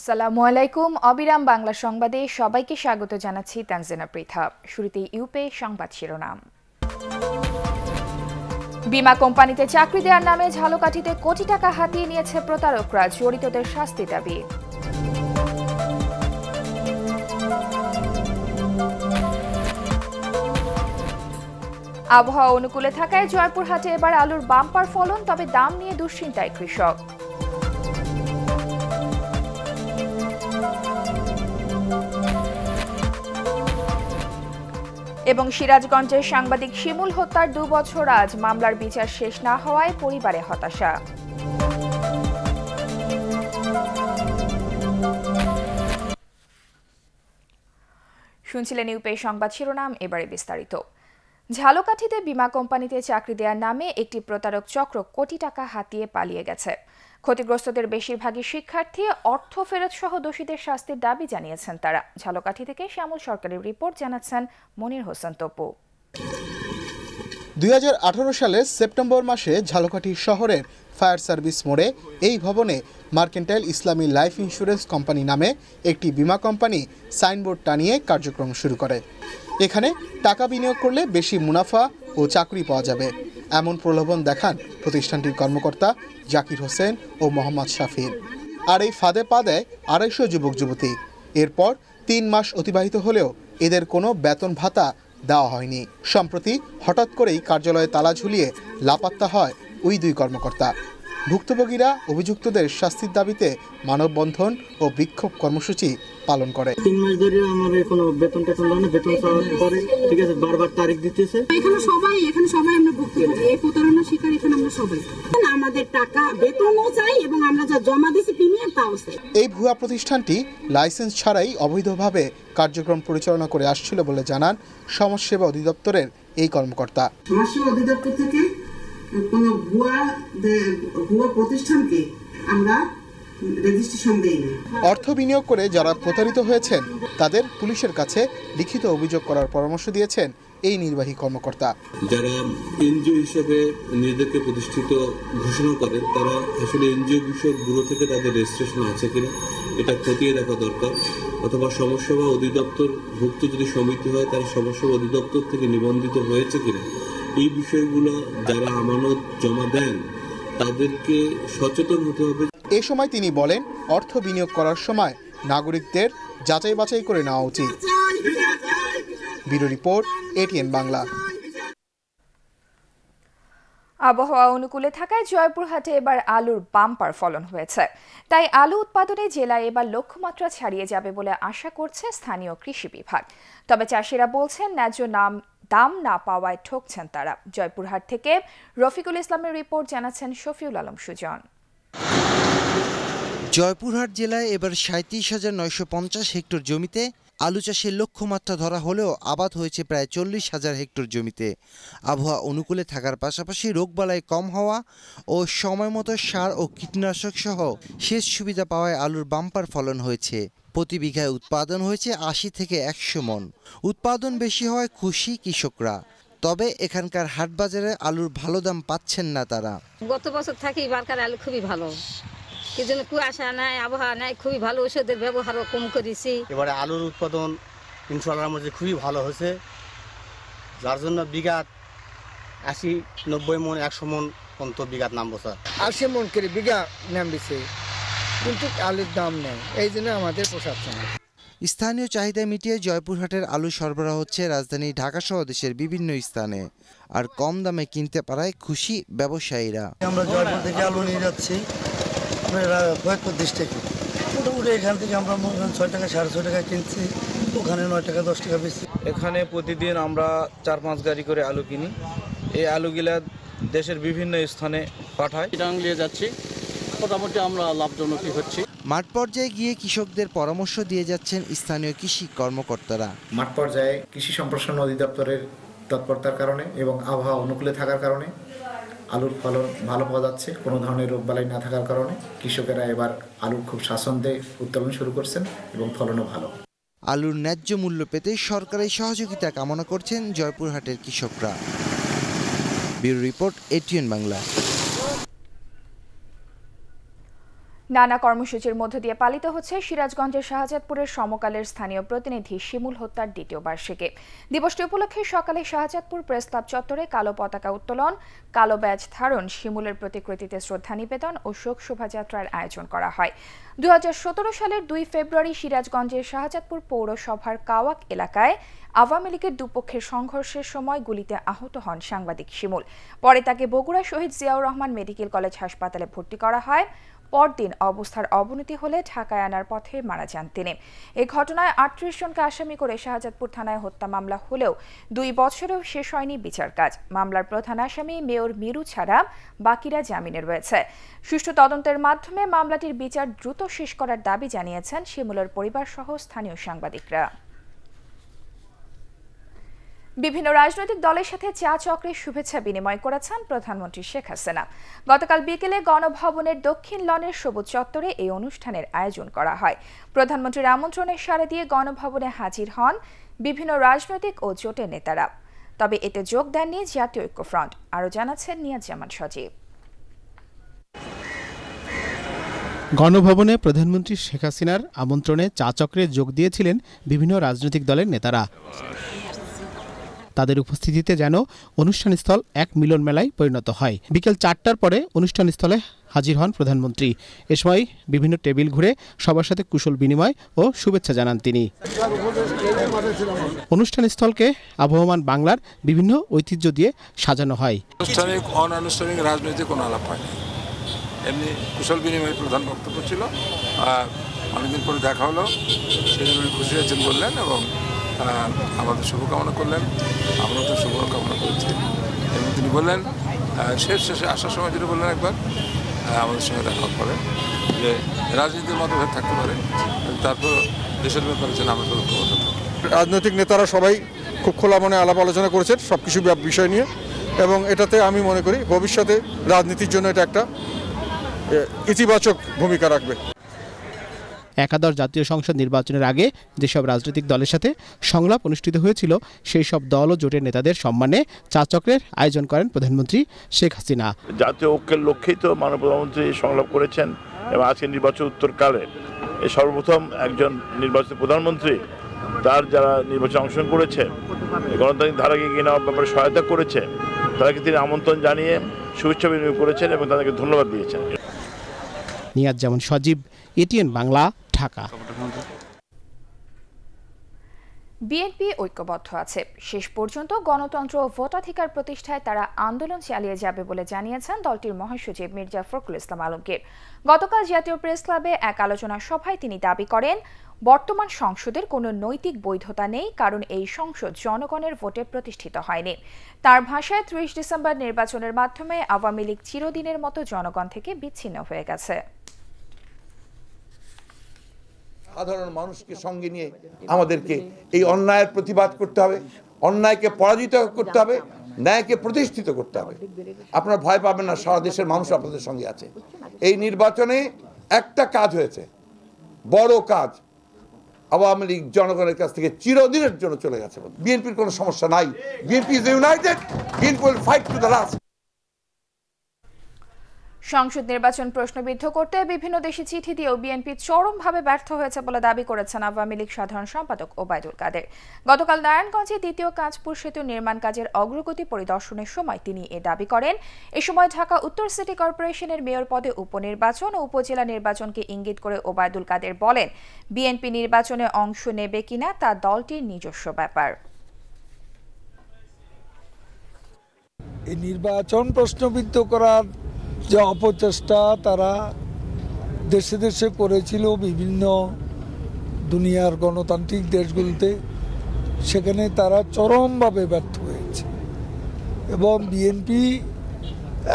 আসসালামু আলাইকুম। অবিরাম বাংলা সংবাদে সবাইকে স্বাগত জানাচ্ছি তানজিনা পৃথা। শুরুতেই ইউপে সংবাদ শিরোনাম। বীমা কোম্পানিতে চাকরি দেওয়ার নামে ঝালকাঠিতে কোটি টাকা হাতিয়ে নিয়েছে প্রতারকরা, জড়িতদের শাস্তি দাবি। আবহাওয়া অনুকূলে থাকায় জয়পুরহাটে এবার আলুর বাম্পার ফলন, তবে দাম নিয়ে দুশ্চিন্তায় কৃষক। এবং সিরাজগঞ্জের সাংবাদিক শিমুল হত্যার 2 বছর আজ, মামলার বিচার শেষ না হওয়ায় পরিবারে হতাশা। শুনছিলেন ইউপে সংবাদ শিরোনাম, এবারে বিস্তারিত। ঝালকাঠিতে বীমা কোম্পানিতে চাকরি দেওয়ার নামে একটি প্রতারক চক্র কোটি টাকা হাতিয়ে পালিয়ে গেছে। ক্ষতিগ্রস্তদের বেশিরভাগই শিক্ষার্থী। অর্থ ফেরত সহ দোষীদের শাস্তির দাবি জানিয়েছেন তারা। ঝালকাঠি থেকে শ্যামল সরকারের রিপোর্ট, জানাচ্ছেন মনির হোসেন তপু। 2018 সালের সেপ্টেম্বর মাসে ঝালকাঠি শহরের ফায়ার সার্ভিস মোড়ে এই ভবনে মার্কেন্টাইল ইসলামী লাইফ ইন্স্যুরেন্স কোম্পানি নামে একটি বীমা কোম্পানি সাইনবোর্ড টানিয়ে কার্যক্রম শুরু করে। এখানে টাকা বিনিয়োগ করলে বেশি মুনাফা ও চাকরি পাওয়া যাবে, এমন প্রলোভন দেখান প্রতিষ্ঠানটির কর্মকর্তা জাকির হোসেন ও মোহাম্মদ শাফির। আর এই ফাঁদে পা দেয় 250 যুবক যুবতী। এরপর 3 মাস অতিবাহিত হলেও এদের কোনো বেতন ভাতা দেওয়া হয়নি। সম্প্রতি হঠাৎ করেই কার্যালয়ে তালা ঝুলিয়ে লাপাত্তা হয় ওই 2 কর্মকর্তা। ভুক্তভোগীরা অভিযুক্তদের শাস্তির দাবিতে মানববন্ধন ও বিক্ষোভ কর্মসূচি পালন করে। 3 মাস ধরে আমাদের কোনো বেতন না, বেতন করে ঠিক আছে, বারবার তারিখ দিতেছে। এখানে সবাই আমরা ভুক্তভোগী, এই প্রতারণার শিকার এখানে আমরা সবাই। আমাদের টাকা বেতনও চাই এবং আমরা যা জমা দিয়েছি প্রিমিয়াম তাও চাই। এই ভুয়া প্রতিষ্ঠানটি লাইসেন্স ছাড়াই অবৈধভাবে কার্যক্রম পরিচালনা করে আসছিল বলে জানান সমাজসেবা অধিদপ্তরের এই কর্মকর্তা। সমাজসেবা অধিদপ্তর থেকে কোনো ভুয়া প্রতিষ্ঠানকে আমরা রেজিস্ট্রেশন দেইনি। অর্থ বিনিয়োগ করে যারা প্রতারিত হয়েছেন তাদের পুলিশের কাছে লিখিত অভিযোগ করার পরামর্শ দিয়েছেন এই নির্বাহী কর্মকর্তা। যারা এনজিও হিসেবে নিজেদেরকে প্রতিষ্ঠিত ঘোষণা করেন তারা আসলে এনজিও বিষয়ক ব্যুরো থেকে তাদের রেজিস্ট্রেশন আছে কিনা এটা খতিয়ে দেখা দরকার, অথবা সমাজসেবা অধিদপ্তর ভুক্ত যদি সমিতি হয় তারা সমাজসেবা অধিদপ্তর থেকে নিবন্ধিত হয়েছে কিনা, এই বিষয়গুলো যারা আমানত জমা দেন তাদেরকে সচেতন হতে হবে। এ সময় তিনি বলেন, অর্থ বিনিয়োগ করার সময় নাগরিকদের যাচাই বাছাই করে নেওয়া উচিত। Bureau report, ATN Bangla. আবহাওয়া অনুকূলে থাকায় জয়পুরহাটে এবার আলুর বাম্পার ফলন হয়েছে। তাই আলু উৎপাদনে জেলায় এবার লক্ষ্যমাত্রা ছাড়িয়ে যাবে বলে আশা করছে স্থানীয় কৃষি বিভাগ। তবে চাষিরা বলছেন ন্যায্য দাম না পাওয়ায় ঠকছেন তারা। জয়পুরহাট থেকে রফিকুল ইসলামের রিপোর্ট, জানাচ্ছেন শফিউল আলম সুজন। জয়পুরহাট জেলায় এবার 37,950 হেক্টর জমিতে আলু চাষের লক্ষ্যমাত্রা ধরা হলেও আবাদ হয়েছে প্রায় 40,000 হেক্টর জমিতে। আবহাওয়া অনুকূলে থাকার পাশাপাশি রোগবালাই কম হওয়া ও সময়মতো সার ও কীটনাশক সহ সেচ সুবিধা পাওয়ায় আলুর বাম্পার ফলন হয়েছে। প্রতি বিঘায় উৎপাদন হয়েছে 80 থেকে 100 মন। উৎপাদন বেশি হওয়ায় খুশি কৃষকরা। তবে এখানকার হাট বাজারে আলুর ভালো দাম পাচ্ছেন না তারা। গত বছর থেকে এবারকার আলু খুবই ভালো, এই জন্য কুয়াশা নাই, আবহাওয়া নাই, খুবই ভালো, ওষুধের ব্যবহারও কম করেছি। এবারে আলুর উৎপাদন ইনশাআল্লাহর মধ্যে খুবই ভালো হয়েছে, যার জন্য বিঘাত 80-90 মন 100 মন পর্যন্ত বিঘাত নামবো স্যার। 80 মন করে বিঘা নামছে, কিন্তু আলুর দাম নেই, এই জন্য আমাদের পোষাচ্ছে না। স্থানীয় চাহিদা মিটিয়ে জয়পুরহাটের আলু সরবরাহ হচ্ছে রাজধানী ঢাকা সহ দেশের বিভিন্ন স্থানে। আর কম দামে কিনতে পারায় খুশি ব্যবসায়ীরা। আমরা জয়পুর থেকে আলু নিয়ে যাচ্ছি ফরিদপুর ডিস্ট্রিক্টে, মোটামুটি এখান থেকে আমরা 6 টাকা 6.5 টাকা কিনছি, ওখানে 9 টাকা 10 টাকা বেশি। এখানে প্রতিদিন আমরা 4-5 গাড়ি করে আলু কিনি। এই আলুগুলা দেশের বিভিন্ন স্থানে পাঠায়, নিয়ে যাচ্ছি, মোটামুটি আমরা লাভজনকই হচ্ছি। মাঠ পর্যায়ে গিয়ে কৃষকদের পরামর্শ দিয়ে যাচ্ছেন স্থানীয় কৃষি কর্মকর্তারা। মাঠ পর্যায়ে কৃষি সম্প্রসারণ অধিদপ্তরের তৎপরতার কারণে এবং আবহাওয়া অনুকূলে থাকার কারণে আলুর ফলন ভালো পাওয়া যাচ্ছে। কোনো ধরনের রোগবালাই না থাকার কারণে কৃষকেরা এবার আলুর খুব স্বাচ্ছন্দ্যে উত্তোলন শুরু করছেন এবং ফলনও ভালো। আলুর ন্যায্য মূল্য পেতে সরকারি সহযোগিতা কামনা করছেন জয়পুরহাটের কৃষকরা। Bureau report, ATN Bangla. নানা কর্মসূচির মধ্য দিয়ে পালিত হচ্ছে সিরাজগঞ্জের শাহজাদপুরের সমকালের স্থানীয় প্রতিনিধি শিমুল হত্যার দ্বিতীয় বার্ষিকী। দিবসটি উপলক্ষে সকালে শাহজাদপুর প্রেস ক্লাব চত্বরে কালো পতাকা উত্তোলন, কালো ব্যাজ ধারণ, শিমুলের প্রতিকৃতিতে শ্রদ্ধা নিবেদন ও শোক শোভাযাত্রার আয়োজন করা হয়। 2017 সালের 2 ফেব্রুয়ারি সিরাজগঞ্জের শাহজাদপুর পৌরসভার কাওয়াক এলাকায় আওয়ামী লীগের দুপক্ষের সংঘর্ষের সময় গুলিতে আহত হন সাংবাদিক শিমুল। পরে তাকে বগুড়া শহীদ জিয়াউর রহমান মেডিকেল কলেজ হাসপাতালে ভর্তি করা হয়। পরদিন অবস্থার অবনতি হলে ঢাকায় আনার পথে মারা যান তিনি। এই ঘটনায় 38 জনকে আসামি করে শাহজাদপুর থানায় হত্যা মামলা হলেও 2 বছরেও শেষ হয়নি বিচার কাজ। মামলার প্রধান আসামি মেয়র মিরু ছাড়া বাকিরা জামিনে রয়েছে। সুষ্ঠু তদন্তের মাধ্যমে মামলাটির বিচার দ্রুত শেষ করার দাবি জানিয়েছেন শিমুলের পরিবার সহ স্থানীয় সাংবাদিকরা। বিভিন্ন রাজনৈতিক দলের সাথে চা চক্রে শুভেচ্ছা বিনিময় করেছেন প্রধানমন্ত্রী শেখ হাসিনা। গতকাল বিকেলে গণভবনের দক্ষিণ লনের সবুজ চত্বরে এই অনুষ্ঠানের আয়োজন করা হয়। প্রধানমন্ত্রীর আমন্ত্রণে সাড়া দিয়ে গণভবনে হাজির হন বিভিন্ন রাজনৈতিক ও জোটের নেতারা। তবে এতে যোগ দেননি জাতীয় ঐক্যফ্রন্ট। আরও জানাচ্ছেন নিয়াজ জামান সজীব। গণভবনে প্রধানমন্ত্রী শেখ হাসিনার আমন্ত্রণে চা চক্রে যোগ দিয়েছিলেন বিভিন্ন রাজনৈতিক দলের নেতারা। তাদের উপস্থিতিতে যেন অনুষ্ঠানস্থল এক মিলন মেলায় পরিণত হয়। বিকেল 4টার পরে অনুষ্ঠানস্থলে হাজির হন প্রধানমন্ত্রী। এ সময় বিভিন্ন টেবিল ঘুরে সবার সাথে কুশল বিনিময় ও শুভেচ্ছা জানান তিনি। অনুষ্ঠানস্থলকে আবহমান বাংলার বিভিন্ন ঐতিহ্য দিয়ে সাজানো হয়। আনুষ্ঠানিক অনানুষ্ঠানিক রাজনৈতিক কোনো আলাপ হয়নি, এমনি কুশল বিনিময় প্রধান বক্তব্য ছিল। অনেকদিন পরে দেখা হলো, সেই জন্য খুশি হয়েছেন বললেন এবং আমাদের শুভকামনা করলেন। আমরা তো শুভকামনা করেছি এবং তিনি বললেন শেষে আসার সময় যেটা বললেন একবার আমাদের সঙ্গে দেখা করেন যে রাজনীতির মতভেদ থাকতে পারে, তারপর দেশের ব্যাপারে যেন আমরা ঐক্যবদ্ধ থাকি। রাজনৈতিক নেতারা সবাই খুব খোলা মনে আলাপ আলোচনা করেছেন সব কিছু বিষয় নিয়ে, এবং এটাতে আমি মনে করি ভবিষ্যতে রাজনীতির জন্য এটা একটা ইতিবাচক ভূমিকা রাখবে। একাদশ জাতীয় সংসদ নির্বাচনের আগে যেসব রাজনৈতিক দলের সাথে সংলাপ অনুষ্ঠিত হয়েছিল সেই সব দল ও জোটের নেতাদের সম্মানে চা চক্রের আয়োজন করেন প্রধানমন্ত্রী শেখ হাসিনা। জাতীয় ঐক্যের লক্ষ্যেই তো মাননীয় প্রধানমন্ত্রী সংলাপ করেছেন এবং আজকে নির্বাচন উত্তরকালে এই সর্বপ্রথম একজন নির্বাচিত প্রধানমন্ত্রী তার যারা নির্বাচনে অংশগ্রহণ করেছে, গণতান্ত্রিক ধারাকে এগিয়ে নেওয়ার ব্যাপারে সহায়তা করেছে, তাদেরকে তিনি আমন্ত্রণ জানিয়ে শুভেচ্ছা বিনিময় করেছেন এবং তাদেরকে ধন্যবাদ দিয়েছেন। নিয়াজ জামান সজীব, এটিএন বাংলা, ঢাকা। বিএনপি ঐক্যবদ্ধ আছে। শেষ পর্যন্ত গণতন্ত্র ও ভোটাধিকার প্রতিষ্ঠায় তারা আন্দোলন চালিয়ে যাবে বলে জানিয়েছেন দলটির মহাসচিব মির্জা ফখরুল ইসলাম আলমগীর। গতকাল জাতীয় প্রেস ক্লাবে এক আলোচনা সভায় তিনি দাবি করেন, বর্তমান সংসদের কোনো নৈতিক বৈধতা নেই, কারণ এই সংসদ জনগণের ভোটে প্রতিষ্ঠিত হয়নি। তার ভাষায় 30 ডিসেম্বর নির্বাচনের মাধ্যমে আওয়ামী লীগ চিরদিনের মতো জনগণ থেকে বিচ্ছিন্ন হয়ে গেছে। সাধারণ মানুষকে সঙ্গে নিয়ে আমাদেরকে এই অন্যায়ের প্রতিবাদ করতে হবে, অন্যায়কে পরাজিত করতে হবে, ন্যায়কে প্রতিষ্ঠিত করতে হবে। আপনারা ভয় পাবেন না, সারা দেশের মানুষ আপনাদের সঙ্গে আছে। এই নির্বাচনে একটা কাজ হয়েছে, বড় কাজ, আওয়ামী লীগ জনগণের কাছ থেকে চিরদিনের জন্য চলে গেছে। বিএনপির কোনো সমস্যা নাই, BNP is United, BNP will fight to the last. সংসদ নির্বাচন প্রশ্নবিদ্ধ করতে বিভিন্ন দেশে চিঠি দিয়েও বিএনপি চরমভাবে ব্যর্থ হয়েছে বলে দাবি করেছেন আওয়ামী লীগ সাধারণ সম্পাদক ওবায়দুল কাদের। গতকাল নারায়ণগঞ্জে দ্বিতীয় কাঁচপুর সেতু নির্মাণ কাজের অগ্রগতি পরিদর্শনের সময় তিনি এ দাবি করেন। এ সময় ঢাকা উত্তর সিটি কর্পোরেশনের মেয়র পদে উপনির্বাচন ও উপজেলা নির্বাচনকে ইঙ্গিত করে ওবায়দুল কাদের বলেন, বিএনপি নির্বাচনে অংশ নেবে কিনা তা দলটির নিজস্ব ব্যাপার। এই নির্বাচন প্রশ্নবিদ্ধ করার যে অপচেষ্টা তারা দেশে দেশে করেছিল বিভিন্ন দুনিয়ার গণতান্ত্রিক দেশগুলোতে, সেখানে তারা চরমভাবে ব্যর্থ হয়েছে। এবং বিএনপি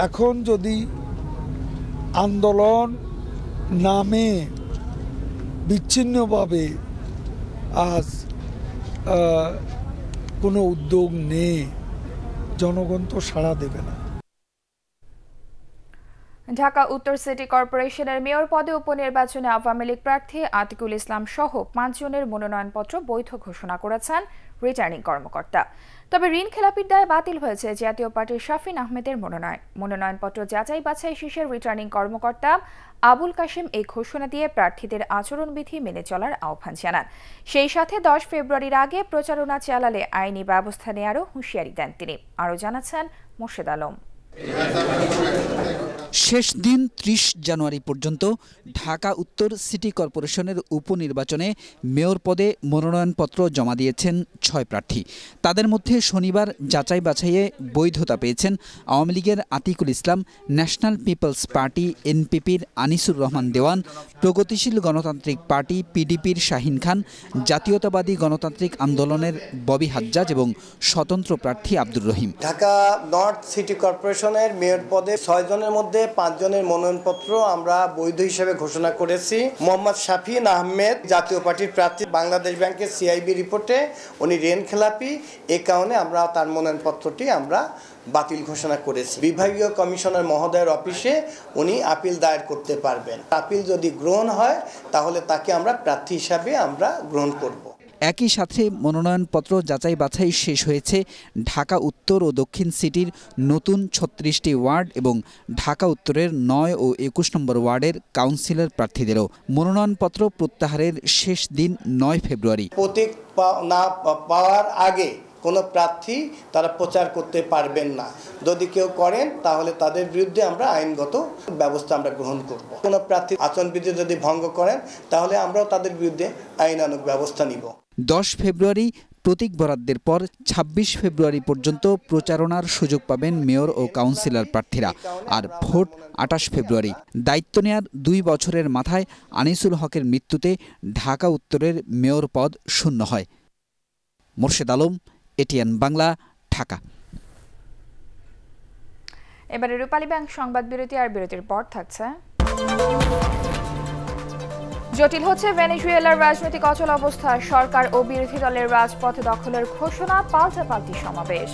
এখন যদি আন্দোলন নামে বিচ্ছিন্নভাবে আজ কোনো উদ্যোগ নেই, জনগণ তো সাড়া দেবে না। ঢাকা উত্তর সিটি কর্পোরেশনের মেয়র পদে উপনির্বাচনে আওয়ামী লীগ প্রার্থী আতিকুল ইসলাম সহ 5 জনের মনোনয়নপত্র বৈধ ঘোষণা করেছেন রিটার্নিং কর্মকর্তা। তবে ঋণ খেলাপির দায়ে বাতিল হয়েছে জাতীয় পার্টির শাফিন আহমেদের মনোনয়নপত্র যাচাই বাছাই শেষে রিটার্নিং কর্মকর্তা আবুল কাশেম এই ঘোষণা দিয়ে প্রার্থীদের আচরণবিধি মেনে চলার আহ্বান জানান। সেই সাথে 10 ফেব্রুয়ারির আগে প্রচারণা চালালে আইনি ব্যবস্থা নেওয়ারও হুঁশিয়ারি দেন তিনি। আরও জানাচ্ছেন মোর্শেদ আলম। শেষ দিন 30 জানুয়ারি পর্যন্ত ঢাকা উত্তর সিটি কর্পোরেশনের উপনির্বাচনে মেয়র পদে মনোনয়নপত্র জমা দিয়েছেন 6 প্রার্থী। তাদের মধ্যে শনিবার যাচাই বাছাইয়ে বৈধতা পেয়েছেন আওয়ামী লীগের Atiqul Islam, national peoples party এনপিপির আনিসুর রহমান দেওয়ান, প্রগতিশীল গণতান্ত্রিক পার্টি পিডিপির শাহিন খান, জাতীয়তাবাদী গণতান্ত্রিক আন্দোলনের ববি হাজ্জাজ এবং স্বতন্ত্র প্রার্থী আব্দুর রহিম। ঢাকা নর্থ সিটি কর্পোরেশনের মেয়র পদে 6 জনের মধ্যে 5 জনের মনোনয়নপত্র আমরা বৈধ হিসেবে ঘোষণা করেছি। মোহাম্মদ শাফিন আহমেদ জাতীয় পার্টির প্রার্থী, বাংলাদেশ ব্যাংকের সিআইবি রিপোর্টে উনি ঋণ খেলাপি, এ কারণে আমরা তার মনোনয়নপত্রটি আমরা বাতিল ঘোষণা করেছি। বিভাগীয় কমিশনার মহোদয়ের অফিসে উনি আপিল দায়ের করতে পারবেন। আপিল যদি গ্রহণ হয় তাহলে তাকে আমরা প্রার্থী হিসাবে আমরা গ্রহণ করব। একই সাথে মনোনয়নপত্র যাচাই বাছাই শেষ হয়েছে ঢাকা উত্তর ও দক্ষিণ সিটির নতুন 36টি ওয়ার্ড এবং ঢাকা উত্তরের 9 ও 21 নম্বর ওয়ার্ডের কাউন্সিলর প্রার্থীদেরও। মনোনয়নপত্র প্রত্যাহারের শেষ দিন 9 ফেব্রুয়ারি। প্রতীক না পাওয়ার আগে কোনো প্রার্থী তারা প্রচার করতে পারবেন না। যদি কেউ করেন তাহলে তাদের বিরুদ্ধে আমরা আইনগত ব্যবস্থা আমরা গ্রহণ করব। কোনো প্রার্থী আচরণবিধি যদি ভঙ্গ করেন তাহলে আমরাও তাদের বিরুদ্ধে আইনানুগ ব্যবস্থা নিব। 10 ফেব্রুয়ারি প্রতীক বরাদ্দের পর 26 ফেব্রুয়ারি পর্যন্ত প্রচারণার সুযোগ পাবেন মেয়র ও কাউন্সিলর প্রার্থীরা। আর ভোট 28 ফেব্রুয়ারি। দায়িত্ব নেয়ার 2 বছরের মাথায় আনিসুল হকের মৃত্যুতে ঢাকা উত্তরের মেয়র পদ শূন্য হয়। মোর্শেদ আলম, এটিএন বাংলা, ঢাকা। এবারে রূপালী ব্যাংক সংবাদ বিরতি, আর বিরতির পর থাকছে জটিল হচ্ছে ভেনেজুয়েলার রাজনৈতিক অচল অবস্থা, সরকার ও বিরোধী দলের রাজপথ দখলের ঘোষণা, পাল্টাপাল্টি সমাবেশ।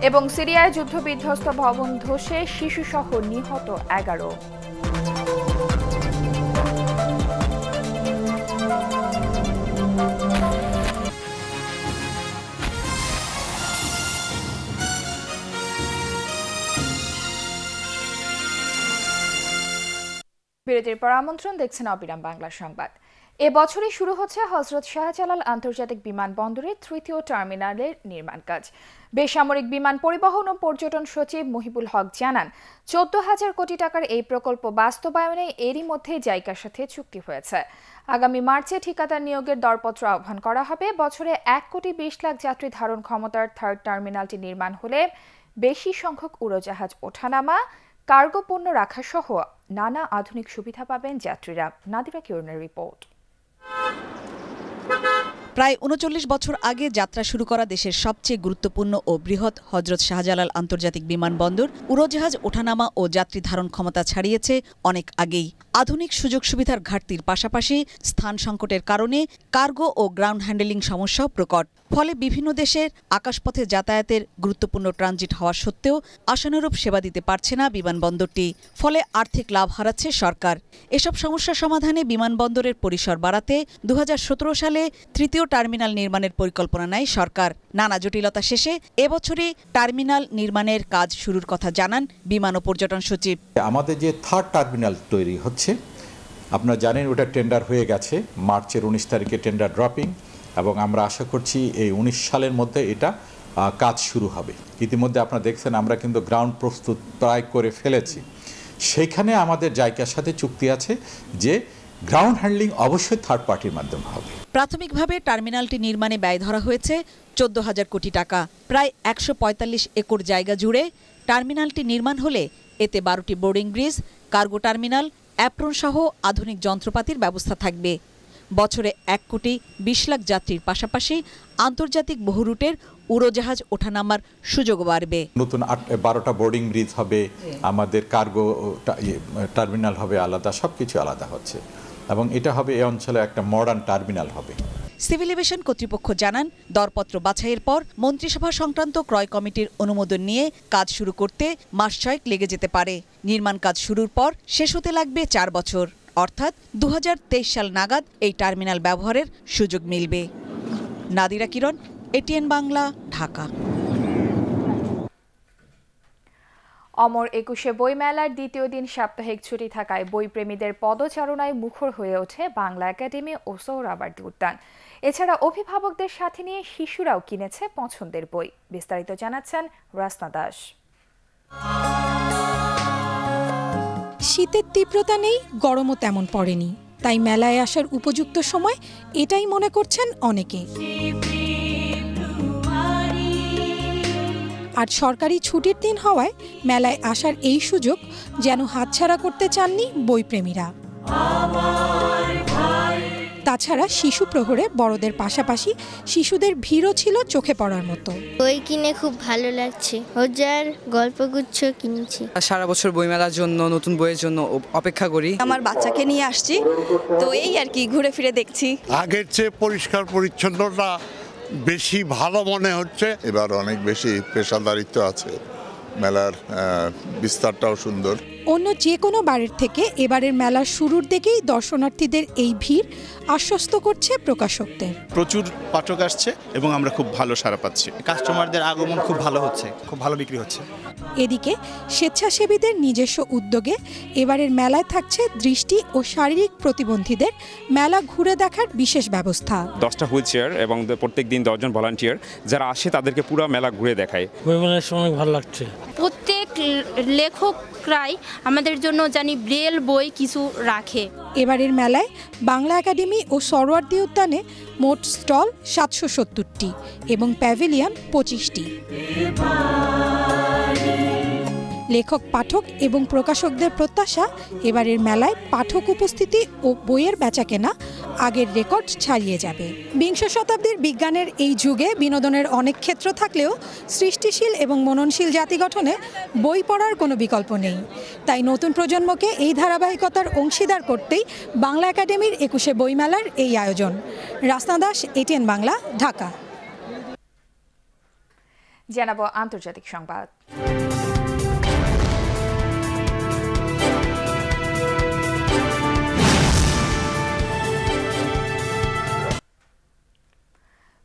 এবং সিরিয়ায় যুদ্ধবিধ্বস্ত ভবন ধসে শিশুসহ নিহত 11। বিরতির পর আমন্ত্রণ, দেখছেন অবিরাম বাংলা সংবাদ। এবছরই শুরু হচ্ছে হযরত শাহজালাল আন্তর্জাতিক বিমানবন্দরের 3য় টার্মিনালের নির্মাণ কাজ। বেসামরিক বিমান পরিবহন ও পর্যটন সচিব মহিবুল হক জানান, 14,000 কোটি টাকার এই প্রকল্প বাস্তবায়নে এরই মধ্যে জাইকার সাথে চুক্তি হয়েছে। আগামী মার্চে ঠিকাদার নিয়োগের দরপত্র আহ্বান করা হবে। বছরে 1 কোটি 20 লাখ যাত্রী ধারণ ক্ষমতার 3rd টার্মিনালটি নির্মাণ হলে বেশি সংখ্যক উড়োজাহাজ ওঠানামা, কার্গো পণ্য রাখা সহ নানা আধুনিক সুবিধা পাবেন যাত্রীরা। নাদিরা কিরণের রিপোর্ট। প্রায় 39 বছর আগে যাত্রা শুরু করা দেশের সবচেয়ে গুরুত্বপূর্ণ ও বৃহৎ হযরত শাহজালাল আন্তর্জাতিক বিমানবন্দর উড়োজাহাজ ওঠানামা ও যাত্রী ধারণ ক্ষমতা ছাড়িয়েছে অনেক আগেই। আধুনিক সুযোগ সুবিধার ঘাটতির পাশাপাশি স্থান সংকটের কারণে কার্গো ও গ্রাউন্ড হ্যান্ডেলিং সমস্যাও প্রকট। ফলে বিভিন্ন দেশের আকাশপথে যাতায়াতের গুরুত্বপূর্ণ ট্রানজিট হওয়া সত্ত্বেও আশানুরূপ সেবা দিতে পারছে না বিমানবন্দরটি। ফলে আর্থিক লাভ হারাচ্ছে সরকার। এসব সমস্যা সমাধানে বিমানবন্দরের পরিসর বাড়াতে 2017 সালে 3য় টার্মিনাল নির্মাণের পরিকল্পনা নেয় সরকার। নানা জটিলতা শেষে এবছরই টার্মিনাল নির্মাণের কাজ শুরুর কথা জানান বিমান ও পর্যটন সচিব। আমাদের যে 3rd টার্মিনাল তৈরি হচ্ছে, আপনারা জানেন ওটা টেন্ডার হয়ে গেছে, মার্চের 19 তারিখে টেন্ডার ড্রপিং, এবং আমরা আশা করছি এই 19 সালের মধ্যে এটা কাজ শুরু হবে। ইতিমধ্যে আপনারা দেখছেন আমরা কিন্তু গ্রাউন্ড প্রস্তুত প্রায় করে ফেলেছি। সেইখানে আমাদের জাইকার সাথে চুক্তি আছে যে গ্রাউন্ড হ্যান্ডলিং অবশ্যই থার্ড পার্টির মাধ্যমে হবে। প্রাথমিকভাবে টার্মিনালটি নির্মাণে ব্যয় ধরা হয়েছে 14,000 কোটি টাকা। প্রায় 145 একর জায়গা জুড়ে টার্মিনালটি নির্মাণ হলে এতে 12টি boarding bridge, cargo terminal, apron সহ আধুনিক যন্ত্রপাতির ব্যবস্থা থাকবে। বছরে 1 কোটি 20 লাখ যাত্রীর পাশাপাশি আন্তর্জাতিক বহু রুটের উড়োজাহাজ ওঠানামার সুযোগ বাড়বে। নতুন 12টা বোর্ডিং ব্রিজ হবে, আমাদের কার্গো টার্মিনাল হবে আলাদা, সবকিছু আলাদা হচ্ছে, এবং এটা হবে এই অঞ্চলে একটা মডার্ন টার্মিনাল হবে। সিভিল এভিয়েশন কর্তৃপক্ষ জানান, দরপত্র বাছাইয়ের পর মন্ত্রিসভা সংক্রান্ত ক্রয় কমিটির অনুমোদন নিয়ে কাজ শুরু করতে মাস 6 লেগে যেতে পারে। নির্মাণ কাজ শুরুর পর শেষ হতে লাগবে 4 বছর। অর্থাৎ 2023 সাল নাগাদ এই টার্মিনাল ব্যবহারের সুযোগ মিলবে। নাদিরা কিরণ, এটিএন বাংলা, ঢাকা। অমর 21শে বইমেলার দ্বিতীয় দিন সাপ্তাহিক ছুটি থাকায় বইপ্রেমীদের পদচারণায় মুখর হয়ে ওঠে বাংলা একাডেমি ও সোহরাওয়ার্দী উদ্যান। এছাড়া অভিভাবকদের সাথে নিয়ে শিশুরাও কিনেছে পছন্দের বই। বিস্তারিত জানাচ্ছেন রাসনা দাস। শীতের তীব্রতা নেই, গরমও তেমন পড়েনি, তাই মেলায় আসার উপযুক্ত সময় এটাই মনে করছেন অনেকে। আর সরকারি ছুটির দিন হওয়ায় মেলায় আসার এই সুযোগ যেন হাতছাড়া করতে চাননি বইপ্রেমীরা। তাছাড়া শিশু প্রহরে বড়দের পাশাপাশি শিশুদের ভিড়ও ছিল চোখে পড়ার মতো। বই কিনে খুব ভালো লাগছে, হাজার গল্পগুচ্ছ কিনেছি। সারা বছর বইমেলার জন্য, নতুন বইয়ের জন্য অপেক্ষা করি। আমার বাচ্চাকে নিয়ে আসছি, তো এই আর কি ঘুরে ফিরে দেখছি। আগের চেয়ে পরিষ্কার পরিচ্ছন্নতা বেশি ভালো মনে হচ্ছে। এবার অনেক বেশি পেশাদারিত্ব আছে, মেলার বিস্তারটাও সুন্দর। অন্য যে কোনো বারের থেকে এবারের মেলার শুরুর দিকেই দর্শনার্থীদের এই ভিড় আশ্বস্ত করছে প্রকাশকদের। প্রচুর পাঠক আসছে এবং আমরা খুব ভালো সাড়া পাচ্ছি। কাস্টমারদের আগমন খুব ভালো হচ্ছে, খুব ভালো বিক্রি হচ্ছে। এদিকে স্বেচ্ছাসেবীদের নিজস্ব উদ্যোগে এবারের মেলায় থাকছে দৃষ্টি ও শারীরিক প্রতিবন্ধীদের মেলা ঘুরে দেখার বিশেষ ব্যবস্থা। 10টা হুইল চেয়ার এবং প্রত্যেক দিন 10 জন ভলান্টিয়ার যারা আসে তাদেরকে পুরো মেলা ঘুরে দেখায়। বইমেলার সময় ভালো লাগছে। প্রত্যেক লেখকরাই আমাদের জন্য জানি ব্রেল বই কিছু রাখে। এবারের মেলায় বাংলা একাডেমি ও সোহরাওয়ার্দী উদ্যানে মোট স্টল 770টি এবং প্যাভিলিয়ন 25টি। লেখক, পাঠক এবং প্রকাশকদের প্রত্যাশা এবারের মেলায় পাঠক উপস্থিতি ও বইয়ের বেচাকেনা আগের রেকর্ড ছাড়িয়ে যাবে। বিংশ শতাব্দীর বিজ্ঞানের এই যুগে বিনোদনের অনেক ক্ষেত্র থাকলেও সৃষ্টিশীল এবং মননশীল জাতি গঠনে বই পড়ার কোনো বিকল্প নেই। তাই নতুন প্রজন্মকে এই ধারাবাহিকতার অংশীদার করতেই বাংলা একাডেমির 21শে বইমেলার এই আয়োজন। রাসনা দাস, এটিএন বাংলা, ঢাকা। জানাবো আন্তর্জাতিক সংবাদ।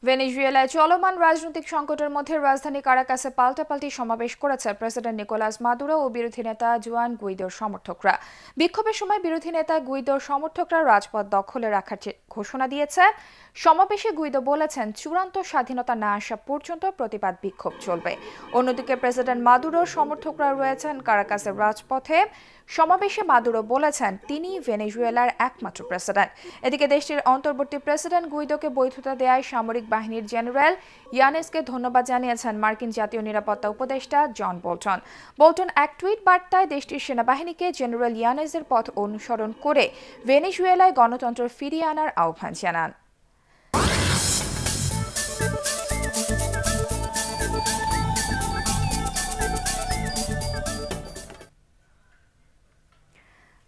ভেনেজুয়েলায় চলমান রাজনৈতিক সংকটের মধ্যে রাজধানী কারাকাসে পাল্টাপাল্টি সমাবেশ করেছে প্রেসিডেন্ট নিকোলাস মাদুরো ও বিরোধী নেতা জুয়ান গুইদোর সমর্থকরা। বিক্ষোভের সময় বিরোধী নেতা গুইদোর সমর্থকরা রাজপথ দখলে রাখার ঘোষণা দিয়েছে। সমাবেশে গুইদো বলেছেন, চূড়ান্ত স্বাধীনতা না আসা পর্যন্ত প্রতিবাদ বিক্ষোভ চলবে। অন্যদিকে প্রেসিডেন্ট মাদুরোর সমর্থকরা রয়েছেন কারাকাসের রাজপথে। সমাবেশে মাদুরো বলেছেন তিনি ভেনেজুয়েলার একমাত্র প্রেসিডেন্ট। এদিকে দেশটির অন্তর্বর্তী প্রেসিডেন্ট গুইদোকে বৈধতা দেয়ায় সামরিক বাহিনীর জেনারেল ইয়ানেসকে ধন্যবাদ জানিয়েছেন মার্কিন জাতীয় নিরাপত্তা উপদেষ্টা জন বোল্টন। বোল্টন এক টুইট বার্তায় দেশটির সেনাবাহিনীকে জেনারেল ইয়ানেসের পথ অনুসরণ করে ভেনেজুয়েলায় গণতন্ত্র ফিরিয়ে আনার আহ্বান জানান।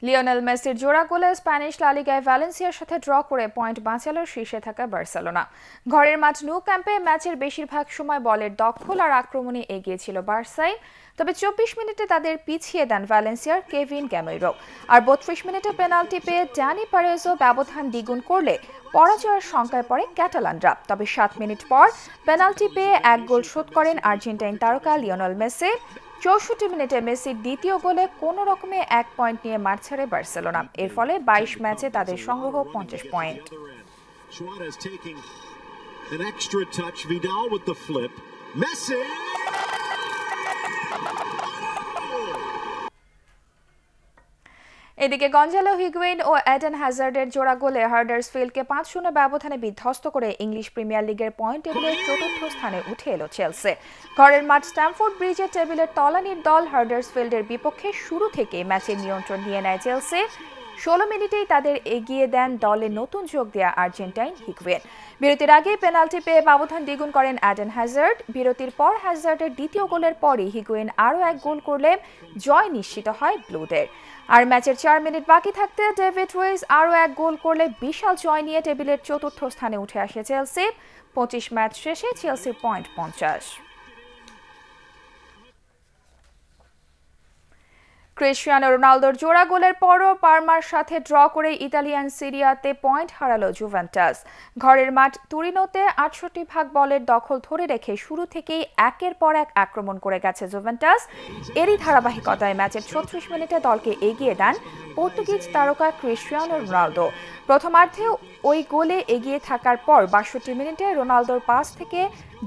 লিওনেল মেসির জোড়া গোলে স্প্যানিশ লা লিগায় ভ্যালেন্সিয়ার সাথে ড্র করে পয়েন্ট বাঁচালো শীর্ষে থাকা বার্সেলোনা। ঘরের মাঠ ন্যু ক্যাম্পে ম্যাচের বেশিরভাগ সময় বলের দখল আর আক্রমণে এগিয়ে ছিল বার্সাই। তবে 24 মিনিটে তাদের পিছিয়ে দেন ভ্যালেন্সিয়ার কেভিন গ্যামেইরো। আর 32 মিনিটে পেনাল্টি পেয়ে ড্যানি পারেজও ব্যবধান দ্বিগুণ করলে পরাজয়ের শঙ্কায় পড়ে ক্যাটালানরা। তবে 7 মিনিট পর পেনাল্টি পেয়ে এক গোল শোধ করেন আর্জেন্টাইন তারকা লিওনেল মেসি। 64 মিনিটে মেসির দ্বিতীয় গোলে কোনো রকমে 1 পয়েন্ট নিয়ে মাঠ ছাড়ে বার্সেলোনা। এর ফলে 22 ম্যাচে তাদের সংগ্রহ 50 পয়েন্ট। এদিকে গঞ্জালো হিগুয়েইন ও এডেন হ্যাজার্ডের জোড়া গোলে হাডার্সফিল্ডকে 5-0 ব্যবধানে বিধ্বস্ত করে ইংলিশ প্রিমিয়ার লিগের পয়েন্ট টেবিলের চতুর্থ স্থানে উঠে এলো চেলসি। ঘরের মাঠ স্ট্যামফোর্ড ব্রিজের টেবিলের তলানির দল হাডার্সফিল্ডের বিপক্ষে শুরু থেকে ম্যাচের নিয়ন্ত্রণ নিয়ে নেয় চেলসি। 16 মিনিটেই তাদের এগিয়ে দেন দলে নতুন যোগ দেয়া আর্জেন্টাইন হিগুয়েইন। বিরতির আগে পেনাল্টি পেয়ে ব্যবধান দ্বিগুণ করেন এডেন হ্যাজার্ড। বিরতির পর হ্যাজার্ডের দ্বিতীয় গোলের পরই হিগুয়েইন আরও এক গোল করলে জয় নিশ্চিত হয় ব্লুদের। আর ম্যাচের 4 মিনিট বাকি থাকতে ডেভিড রুইজ আরও এক গোল করলে বিশাল জয় নিয়ে টেবিলের চতুর্থ স্থানে উঠে আসে চেলসি। 25 ম্যাচ শেষে চেলসির পয়েন্ট 50। ক্রিস্টিয়ানো রোনালদোর জোড়া গোলের পরও পারমার সাথে ড্র করে ইতালিয়ান সিরিয়াতে পয়েন্ট হারালো জুভেন্টাস। ঘরের মাঠ তুরিনোতে ৬৮% বলের দখল ধরে রেখে শুরু থেকেই একের পর এক আক্রমণ করে গেছে জুভেন্টাস। এরই ধারাবাহিকতায় ম্যাচের ৩৬ মিনিটে দলকে এগিয়ে দেন পর্তুগিজ তারকা ক্রিস্টিয়ানো রোনালদো। প্রথমার্ধে ওই গোলে এগিয়ে থাকার পর ৬২ মিনিটে রোনালদোর পাস থেকে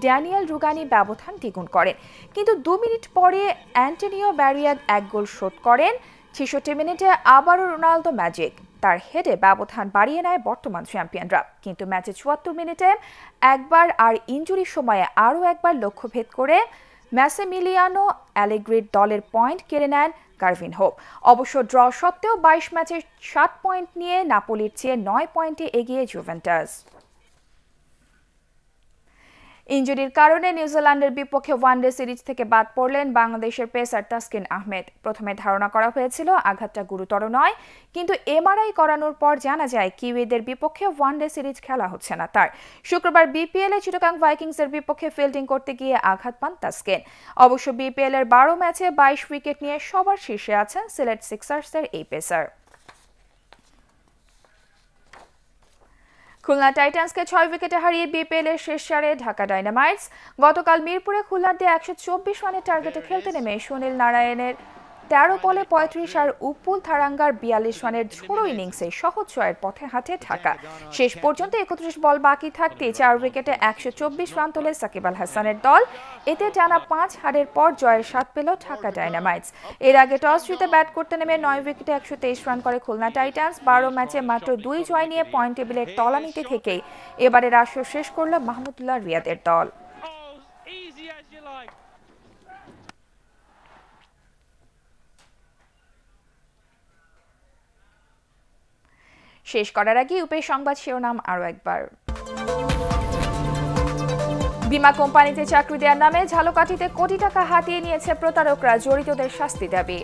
ড্যানিয়েল রুগানি ব্যবধান দ্বিগুণ করেন, কিন্তু ২ মিনিট পরে অ্যান্টোনিও ব্যারিয়াগ এক গোল শোধ করেন। ৬৬ মিনিটে আবারও রোনালদো ম্যাজিক, তার হেডে ব্যবধান বাড়িয়ে নেয় বর্তমান চ্যাম্পিয়নরা। কিন্তু ম্যাচে ৭৪ মিনিটে একবার আর ইনজুরির সময়ে আরও একবার লক্ষ্যভেদ করে ম্যাসিমিলিয়ানো অ্যালেগ্রির দলের পয়েন্ট কেড়ে নেন গার্ভিনহো। অবশ্য ড্র সত্ত্বেও ২২ ম্যাচে ৭ পয়েন্ট নিয়ে নাপোলির চেয়ে ৯ পয়েন্টে এগিয়ে জুভেন্টাস। ইনজুরির কারণে নিউজিল্যান্ডের বিপক্ষে ওয়ানডে সিরিজ থেকে বাদ পড়লেন বাংলাদেশের পেসার তাসকিন আহমেদ। প্রথমে ধারণা করা হয়েছিল আঘাতটা গুরুতর নয়, কিন্তু এমআরআই করানোর পর জানা যায় কিউইদের বিপক্ষে ওয়ানডে সিরিজ খেলা হচ্ছে না তার। শুক্রবার বিপিএল এ চিটাগাং ভাইকিংসের বিপক্ষে ফিল্ডিং করতে গিয়ে আঘাত পান তাসকিন। অবশ্য বিপিএল এর ১২ ম্যাচে ২২ উইকেট নিয়ে সবার শীর্ষে আছেন সিলেট সিক্সার্সের এই পেসার। খুলনা টাইটান্সকে ৬ উইকেটে হারিয়ে বিপিএল এর শেষ চারে ঢাকা ডায়নামাইটস। গতকাল মিরপুরে খুলনার দিয়ে ১২৪ রানের টার্গেটে খেলতে নেমে সুনীল নারায়ণের ১৩ বলে ৩৫ আর উপুল থারাঙ্গার ৪২ রানের ঝোড়ো ইনিংসে সহজ জয়ের পথে হাঁটে ঢাকা। শেষ পর্যন্ত ৩১ বল বাকি থাকতে ৪ উইকেটে ১২৪ রান তোলে সাকিব আল হাসানের দল। এতে টানা ৫ হারের পর জয়ের স্বাদ পেল ঢাকা ডায়নামাইটস। এর আগে টস জিতে ব্যাট করতে নেমে ৯ উইকেটে ১২৩ রান করে খুলনা টাইটান্স। ১২ ম্যাচে মাত্র ২ জয় নিয়ে পয়েন্ট টেবিলের তলানিতে থেকেই এবারের আসর শেষ করল মাহমুদুল্লাহ রিয়াদের দল। শেষ করার আগে ইউপি সংবাদ শিরোনাম আরও একবার। বীমা কোম্পানিতে চাকরি দেওয়ার নামে ঝালকাঠিতে কোটি টাকা হাতিয়ে নিয়েছে প্রতারকরা, জড়িতদের শাস্তি দাবি।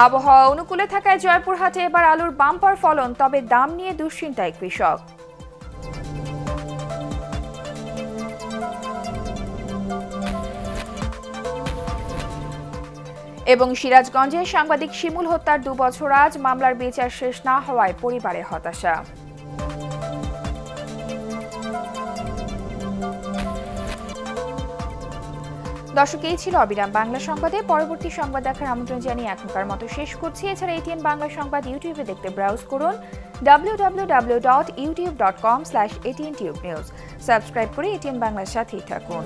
আবহাওয়া অনুকূলে থাকায় জয়পুরহাটে এবার আলুর বাম্পার ফলন, তবে দাম নিয়ে দুশ্চিন্তায় কৃষক। এবং সিরাজগঞ্জে সাংবাদিক শিমুল হত্যার ২ বছর আজ, মামলার বিচার শেষ না হওয়ায় পরিবারে হতাশা। দর্শক, এই ছিল অবিরাম বাংলা সংবাদে। পরবর্তী সংবাদ দেখার আমন্ত্রণ জানিয়ে এখনকার মতো শেষ করছি। এছাড়া এটিএন বাংলা সংবাদ ইউটিউবে দেখতে ব্রাউজ করুন www.youtube.com/ATNTubeNews। সাবস্ক্রাইব করে এটিএন বাংলার সাথেই থাকুন।